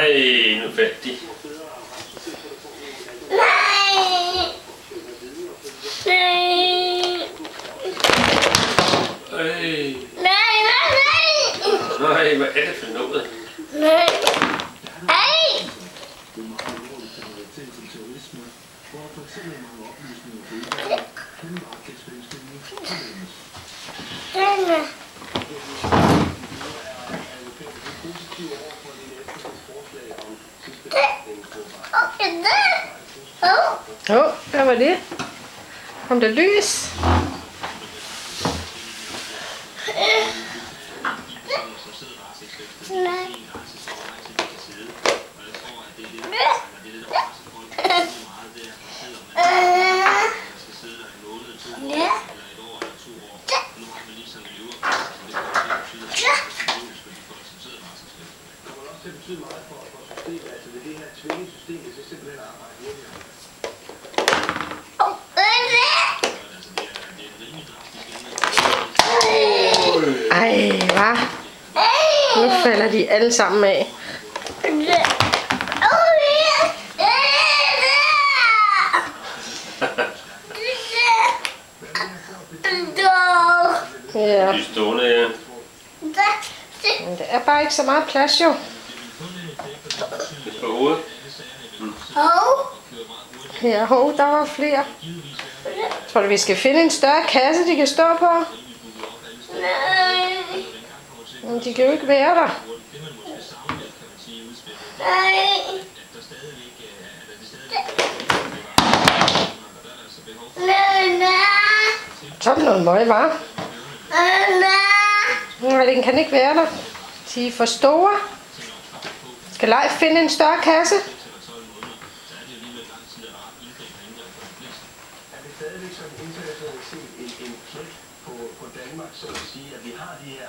Ej, nu faldt de. Nej! Nej! Ej. Nej, nej, nej! Nej, hvad er det for noget? Nej! Ej! Hvad var det? Kom der lys? Ej, hva? Nu falder de alle sammen af. Ja. De er stående, ja. Men det er bare ikke så meget plads, jo. Det er på hovedet. Ja, der var flere. Tror du, vi skal finde en større kasse, de kan stå på? Men de kan jo ikke være der. Sådan noget møg, var. Nej, den kan ikke være der. De er for store. Skal Leif finde en større kasse? Internationalt set en plet på Danmark, så at sige, at vi har de her